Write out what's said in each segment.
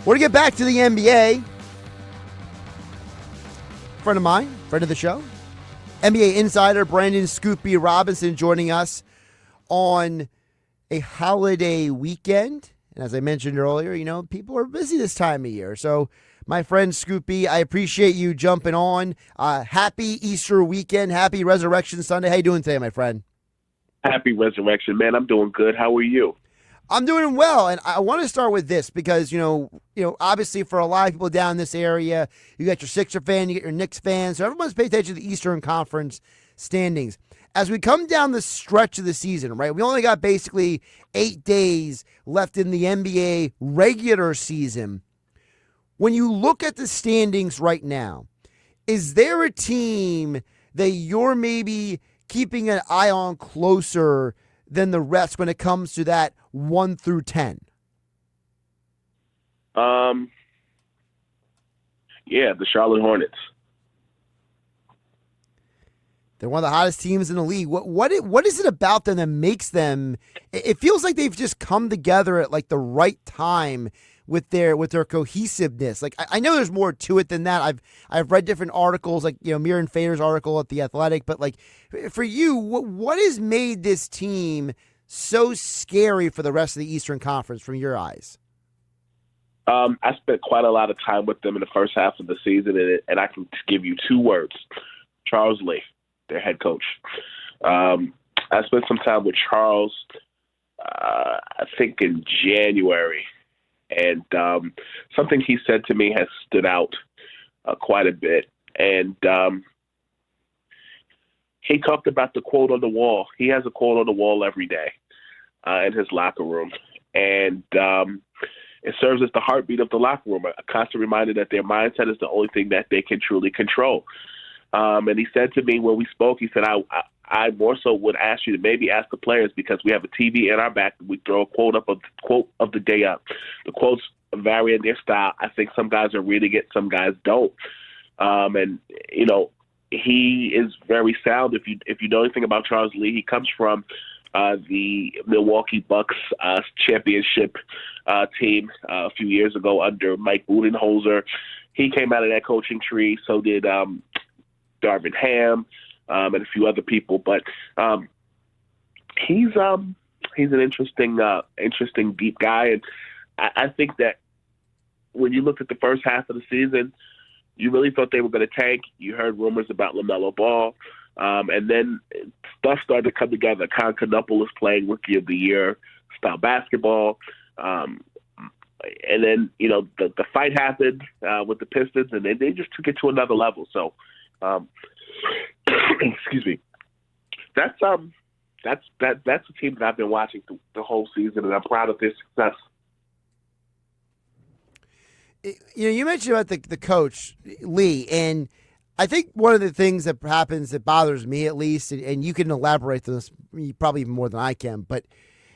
We're going to get back to the NBA. Friend of mine, friend of the show, NBA insider Brandon Scoopy Robinson joining us on a holiday weekend. And as I mentioned earlier, people are busy this time of year. So my friend Scoopy, I appreciate you jumping on. Happy Easter weekend. Happy Resurrection Sunday. How you doing today, my friend? Happy Resurrection, man. I'm doing good. How are you? I'm doing well, and I want to start with this because, obviously for a lot of people down in this area, you got your Sixer fan, you get your Knicks fans, so everyone's paying attention to the Eastern Conference standings. As we come down the stretch of the season, right, we only got basically 8 days left in the NBA regular season. When you look at the standings right now, is there a team that you're maybe keeping an eye on closer than the rest when it comes to that 1 through 10? Yeah, the Charlotte Hornets. They're one of the hottest teams in the league. What is it about them that makes them? It feels like they've just come together at like the right time with their cohesiveness. Like I know there's more to it than that. I've read different articles, like Mir and Fader's article at The Athletic. But like for you, what has made this team so scary for the rest of the Eastern Conference from your eyes? I spent quite a lot of time with them in the first half of the season, and I can give you 2 words: Charles Lee, their head coach. I spent some time with Charles, I think in January, and something he said to me has stood out quite a bit. And he talked about the quote on the wall. He has a quote on the wall every day in his locker room. And it serves as the heartbeat of the locker room, a constant reminder that their mindset is the only thing that they can truly control. And he said to me when we spoke, he said, I more so would ask you to maybe ask the players, because we have a TV in our back. We throw a quote of the day up. The quotes vary in their style. I think some guys are reading it, some guys don't. And he is very sound. If you know anything about Charles Lee, he comes from the Milwaukee Bucks championship team a few years ago under Mike Budenholzer. He came out of that coaching tree. So did Darvin Ham and a few other people. But he's an interesting deep guy, and I think that when you looked at the first half of the season, you really thought they were going to tank. You heard rumors about LaMelo Ball. And then stuff started to come together. Con Canopoulos playing Rookie of the Year style basketball. And then, the fight happened with the Pistons, and they just took it to another level. So, excuse me. That's a team that I've been watching the whole season, and I'm proud of their success. You mentioned about the coach, Lee, and I think one of the things that happens that bothers me, at least, and you can elaborate on this probably even more than I can, but,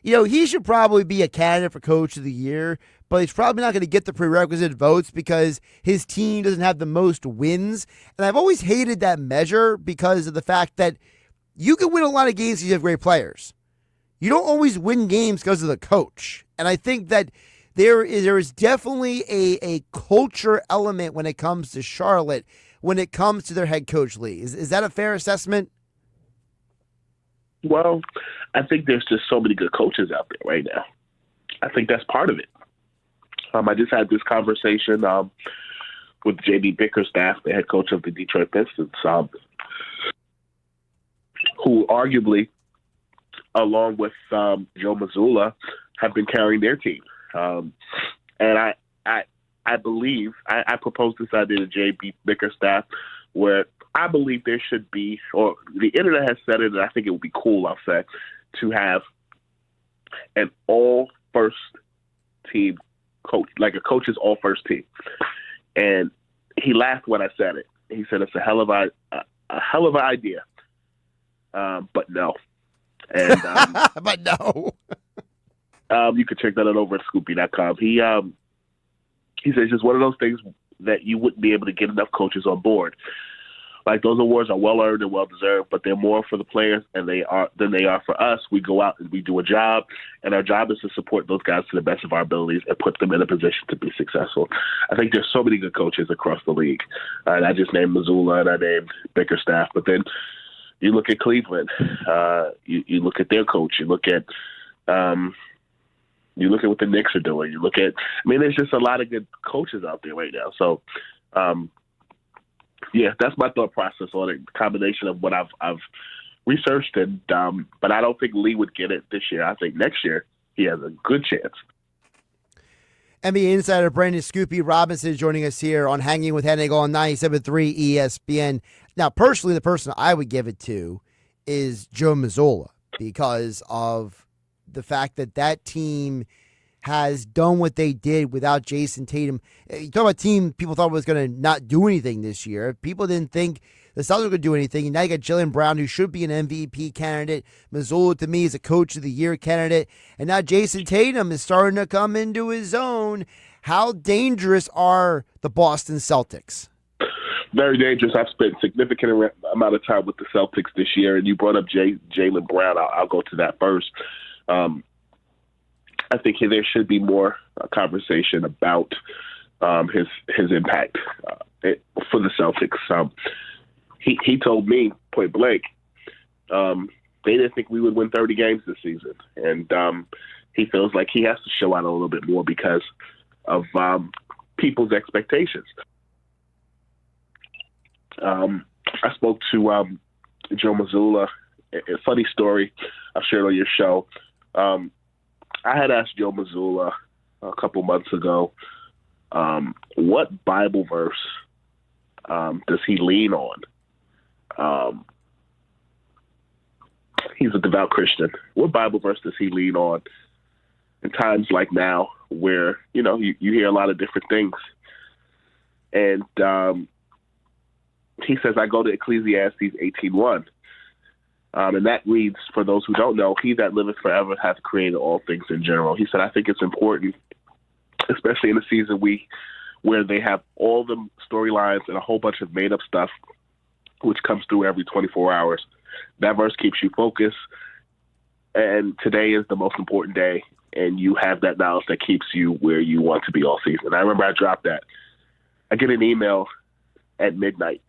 he should probably be a candidate for Coach of the Year, but he's probably not going to get the prerequisite votes because his team doesn't have the most wins. And I've always hated that measure because of the fact that you can win a lot of games because you have great players. You don't always win games because of the coach. And I think that there is definitely a culture element when it comes to Charlotte, when it comes to their head coach, Lee. Is that a fair assessment? Well, I think there's just so many good coaches out there right now. I think that's part of it. I just had this conversation with J.B. Bickerstaff, the head coach of the Detroit Pistons, who arguably, along with Joe Mazzulla, have been carrying their team. And I believe I proposed this idea to J.B. Bickerstaff, where I believe there should be, or the internet has said it, and I think it would be cool, I'll say, to have an all first team coach, like a coach's all first team. And he laughed when I said it. He said it's a hell of an idea, but no. And but no. You can check that out over at Scoopy.com. He says it's just one of those things that you wouldn't be able to get enough coaches on board. Like, those awards are well earned and well deserved, but they're more for the players than they are for us. We go out and we do a job, and our job is to support those guys to the best of our abilities and put them in a position to be successful. I think there's so many good coaches across the league. And I just named Missoula and I named Bickerstaff, but then you look at Cleveland, you look at their coach, you look at what the Knicks are doing. There's just a lot of good coaches out there right now. So, that's my thought process on it. The combination of what I've researched, but I don't think Lee would get it this year. I think next year he has a good chance. NBA insider Brandon Scoopy Robinson joining us here on Hanging with Hennig on 97.3 ESPN. Now, personally, the person I would give it to is Joe Mazzulla because of the fact that team has done what they did without Jason Tatum. You talk about a team people thought was going to not do anything this year. People didn't think the Celtics were going to do anything. And now you got Jaylen Brown, who should be an MVP candidate. Mazzulla, to me, is a Coach of the Year candidate. And now Jason Tatum is starting to come into his own. How dangerous are the Boston Celtics? Very dangerous. I've spent a significant amount of time with the Celtics this year, and you brought up Jaylen Brown. I'll go to that first. I think there should be more conversation about his impact for the Celtics. He told me point blank they didn't think we would win 30 games this season, and he feels like he has to show out a little bit more because of people's expectations. I spoke to Joe Mazzulla. A funny story I've shared on your show. I had asked Joe Mazzulla a couple months ago, what Bible verse does he lean on? He's a devout Christian. What Bible verse does he lean on in times like now where, you hear a lot of different things? And he says, I go to Ecclesiastes 18:1. And that reads, for those who don't know, he that liveth forever hath created all things in general. He said, I think it's important, especially in a season where they have all the storylines and a whole bunch of made-up stuff, which comes through every 24 hours. That verse keeps you focused, and today is the most important day, and you have that knowledge that keeps you where you want to be all season. I remember I dropped that. I get an email at midnight.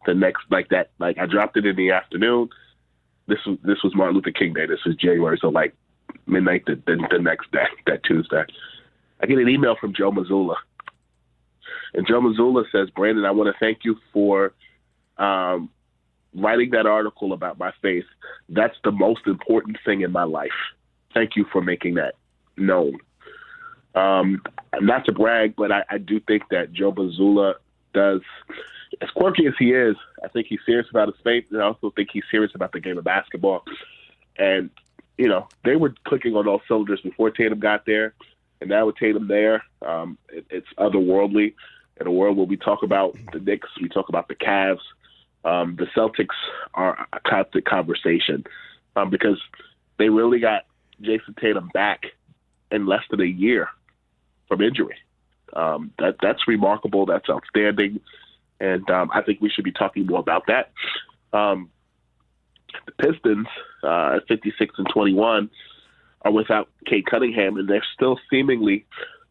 I dropped it in the afternoon. This was Martin Luther King Day. This was January, so like midnight the next day, that Tuesday. I get an email from Joe Mazzulla. And Joe Mazzulla says, Brandon, I want to thank you for writing that article about my faith. That's the most important thing in my life. Thank you for making that known. Not to brag, but I do think that Joe Mazzulla does, as quirky as he is, I think he's serious about his faith, and I also think he's serious about the game of basketball. And, they were clicking on all cylinders before Tatum got there, and now with Tatum there, it's otherworldly. In a world where we talk about the Knicks, we talk about the Cavs, the Celtics are a constant conversation because they really got Jason Tatum back in less than a year from injury. That's remarkable. That's outstanding. And I think we should be talking more about that. The Pistons at 56-21 are without Cade Cunningham, and they're still seemingly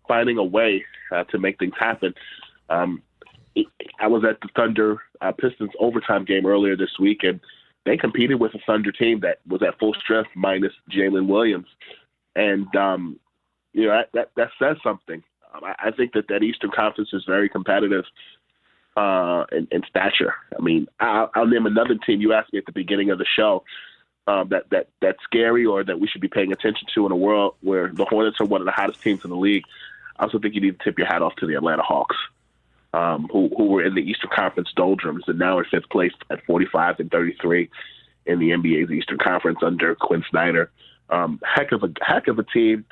finding a way to make things happen. I was at the Thunder Pistons overtime game earlier this week, and they competed with a Thunder team that was at full strength minus Jalen Williams. And, that says something. I think that Eastern Conference is very competitive in stature. I mean, I'll name another team you asked me at the beginning of the show that's scary or that we should be paying attention to in a world where the Hornets are one of the hottest teams in the league. I also think you need to tip your hat off to the Atlanta Hawks, who were in the Eastern Conference doldrums and now are fifth place at 45-33 in the NBA's Eastern Conference under Quinn Snyder. Heck of a team,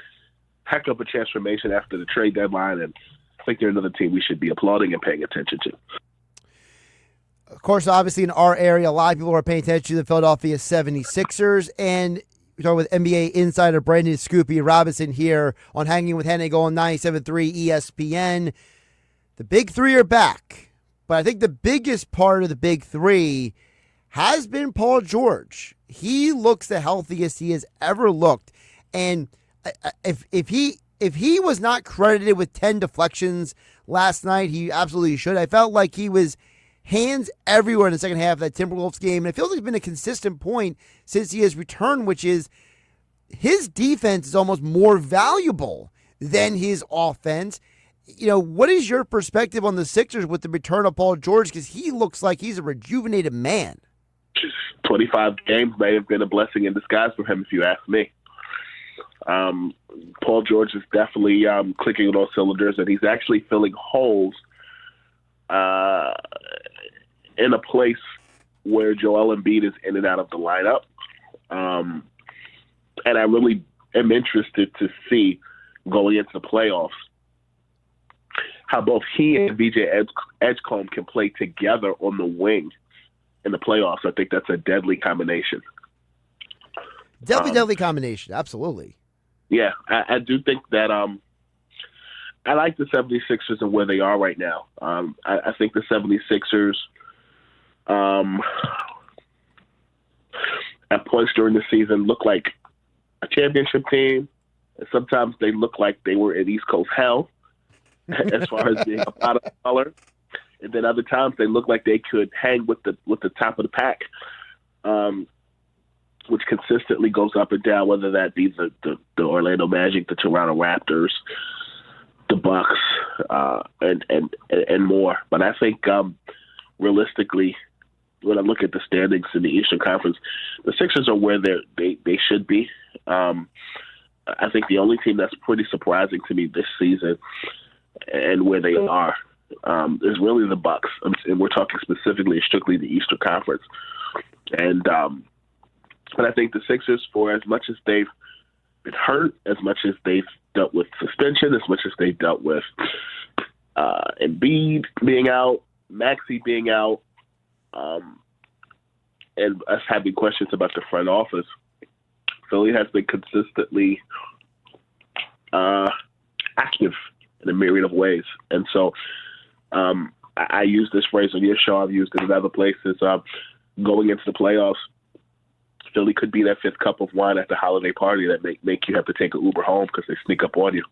heck of a transformation after the trade deadline, and I think they're another team we should be applauding and paying attention to. Of course, obviously in our area, a lot of people are paying attention to the Philadelphia 76ers, and we're talking with NBA insider Brandon Scoopy Robinson here on Hanging with Hennig on 97.3 ESPN. The big three are back, But I think the biggest part of the big three has been Paul George. He looks the healthiest he has ever looked. And if he was not credited with 10 deflections last night, he absolutely should. I felt like he was hands everywhere in the second half of that Timberwolves game. And it feels like it's been a consistent point since he has returned, which is his defense is almost more valuable than his offense. What is your perspective on the Sixers with the return of Paul George? Because he looks like he's a rejuvenated man. 25 games may have been a blessing in disguise for him, if you ask me. Paul George is definitely clicking on all cylinders, and he's actually filling holes in a place where Joel Embiid is in and out of the lineup. And I really am interested to see going into the playoffs how both he and VJ Edgecombe can play together on the wing in the playoffs. I think that's a deadly combination. Deadly combination, absolutely. Yeah, I do think that I like the 76ers and where they are right now. I think the 76ers at points during the season look like a championship team. And sometimes they look like they were in East Coast hell as far as being a pot of color. And then other times they look like they could hang with the top of the pack, which consistently goes up and down, whether that be the Orlando Magic, the Toronto Raptors, the Bucks, and more. But I think realistically, when I look at the standings in the Eastern Conference, the Sixers are where they should be. I think the only team that's pretty surprising to me this season and where they are is really the Bucks, and we're talking specifically strictly the Eastern Conference. And but I think the Sixers, for as much as they've been hurt, as much as they've dealt with suspension, as much as they've dealt with Embiid being out, Maxey being out, and us having questions about the front office, Philly has been consistently active in a myriad of ways. And so I use this phrase on your show. I've used it in other places. Going into the playoffs, Philly could be that fifth cup of wine at the holiday party that make you have to take an Uber home because they sneak up on you.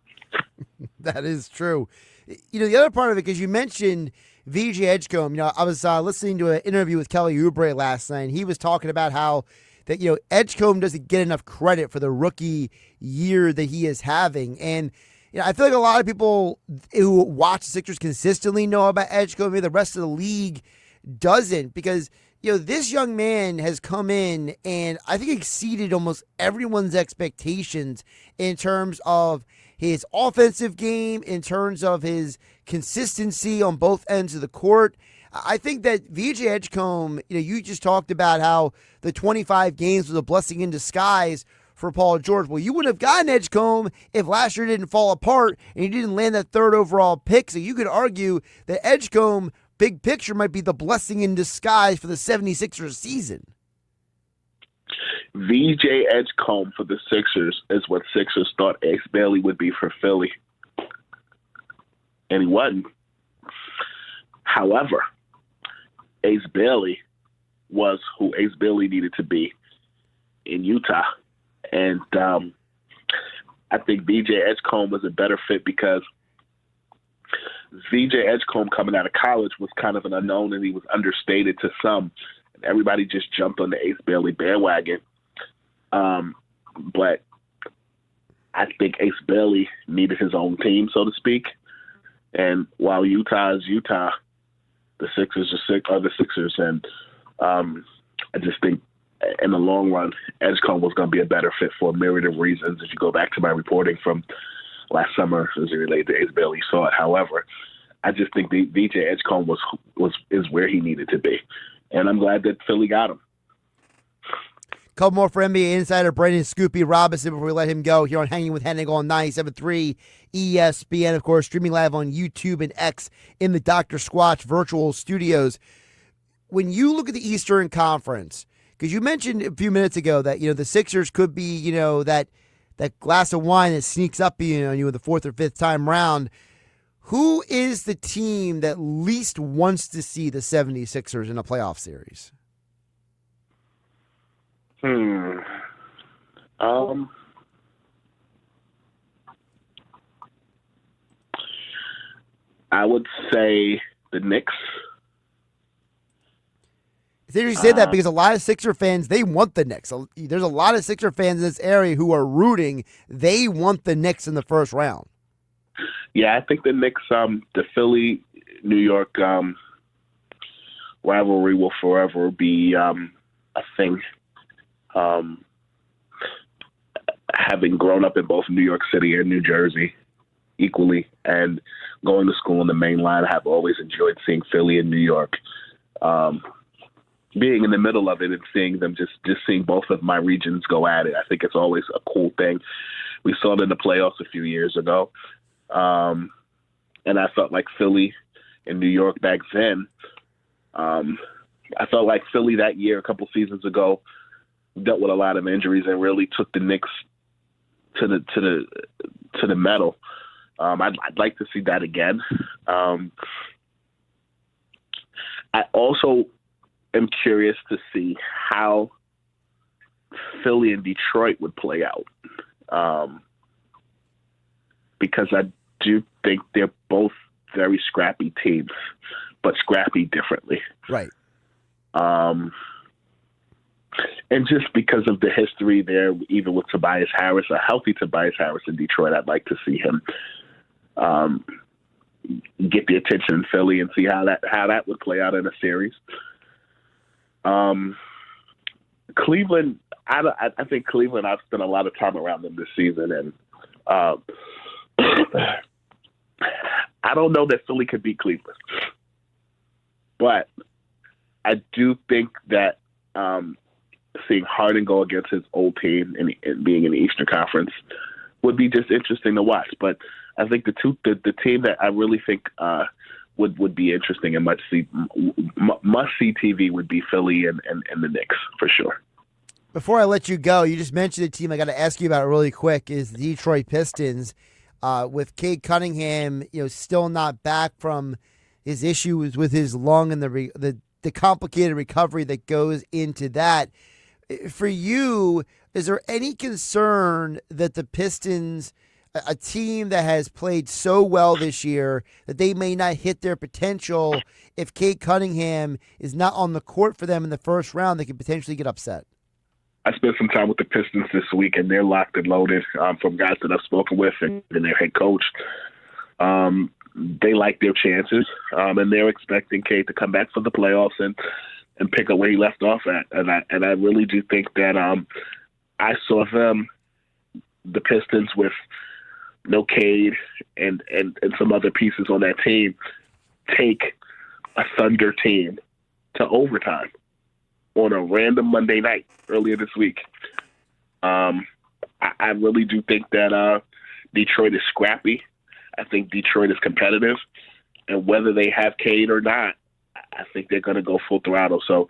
That is true. The other part of it, because you mentioned VJ Edgecombe, I was listening to an interview with Kelly Oubre last night, and he was talking about how that, Edgecombe doesn't get enough credit for the rookie year that he is having. And, I feel like a lot of people who watch the Sixers consistently know about Edgecombe. Maybe the rest of the league doesn't, because, this young man has come in and I think exceeded almost everyone's expectations in terms of his offensive game, in terms of his consistency on both ends of the court. I think that VJ Edgecombe, you just talked about how the 25 games was a blessing in disguise for Paul George. Well, you wouldn't have gotten Edgecombe if last year didn't fall apart and he didn't land that third overall pick. So you could argue that Edgecombe, big picture, might be the blessing in disguise for the 76ers season. VJ Edgecombe for the Sixers is what Sixers thought Ace Bailey would be for Philly. And he wasn't. However, Ace Bailey was who Ace Bailey needed to be in Utah. And I think VJ Edgecombe was a better fit because VJ Edgecombe coming out of college was kind of an unknown, and he was understated to some. And everybody just jumped on the Ace Bailey bandwagon. But I think Ace Bailey needed his own team, so to speak. And while Utah is Utah, the Sixers are the Sixers. And I just think in the long run, Edgecombe was going to be a better fit for a myriad of reasons. If you go back to my reporting from last summer as it related to Ace Bailey, you saw it. However, I just think VJ Edgecombe is where he needed to be. And I'm glad that Philly got him. Couple more for NBA insider Brandon Scoopy Robinson before we let him go here on Hanging with Hennig on 97.3 ESPN. Of course, streaming live on YouTube and X in the Dr. Squatch virtual studios. When you look at the Eastern Conference, because you mentioned a few minutes ago that, the Sixers could be, that glass of wine that sneaks up on you in the fourth or fifth time round. Who is the team that least wants to see the 76ers in a playoff series? I would say the Knicks. It's interesting you say that because a lot of Sixer fans, they want the Knicks. There's a lot of Sixer fans in this area who are rooting. They want the Knicks in the first round. Yeah, I think the Knicks, the Philly-New York rivalry will forever be a thing. Having grown up in both New York City and New Jersey equally and going to school in the main line, I have always enjoyed seeing Philly and New York. Being in the middle of it and seeing them, just seeing both of my regions go at it, I think it's always a cool thing. We saw it in the playoffs a few years ago. And I felt like Philly and New York back then, I felt like Philly that year, a couple seasons ago, dealt with a lot of injuries and really took the Knicks to the metal. I'd like to see that again. I also am curious to see how Philly and Detroit would play out, because I do think they're both very scrappy teams, but scrappy differently. Right. And just because of the history there, even with Tobias Harris, a healthy Tobias Harris in Detroit, I'd like to see him get the attention in Philly and see how that would play out in a series. Cleveland, I think Cleveland, I've spent a lot of time around them this season, and I don't know that Philly could beat Cleveland. But I do think that seeing Harden go against his old team and being in the Eastern Conference would be just interesting to watch. But I think the team that I really think would be interesting and must see TV would be Philly and the Knicks for sure. Before I let you go, you just mentioned a team I got to ask you about really quick is the Detroit Pistons. With Cade Cunningham, still not back from his issues with his lung and the complicated recovery that goes into that. For you, is there any concern that the Pistons, a team that has played so well this year, that they may not hit their potential if Cade Cunningham is not on the court for them in the first round? They could potentially get upset. I spent some time with the Pistons this week, and they're locked and loaded from guys that I've spoken with and their head coach. They like their chances, and they're expecting Cade to come back for the playoffs and pick up where he left off at. And I really do think that I saw the Pistons with no Cade and some other pieces on that team, take a Thunder team to overtime on a random Monday night earlier this week. I really do think that Detroit is scrappy. I think Detroit is competitive, and whether they have Cade or not, I think they're going to go full throttle. So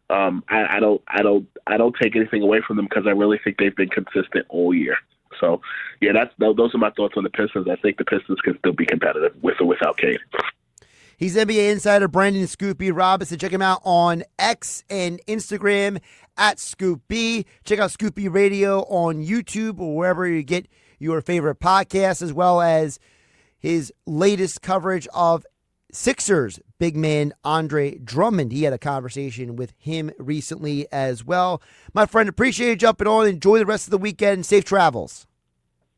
I don't take anything away from them because I really think they've been consistent all year. So yeah, those are my thoughts on the Pistons. I think the Pistons can still be competitive with or without Cade. He's NBA insider Brandon Scoop B. Robinson. Check him out on X and Instagram at Scoop B. Check out Scoop B Radio on YouTube or wherever you get your favorite podcasts, as well as his latest coverage of Sixers big man Andre Drummond. He had a conversation with him recently as well. My friend, appreciate you jumping on. Enjoy the rest of the weekend. Safe travels.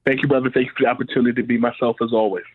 Thank you, brother. Thank you for the opportunity to be myself as always.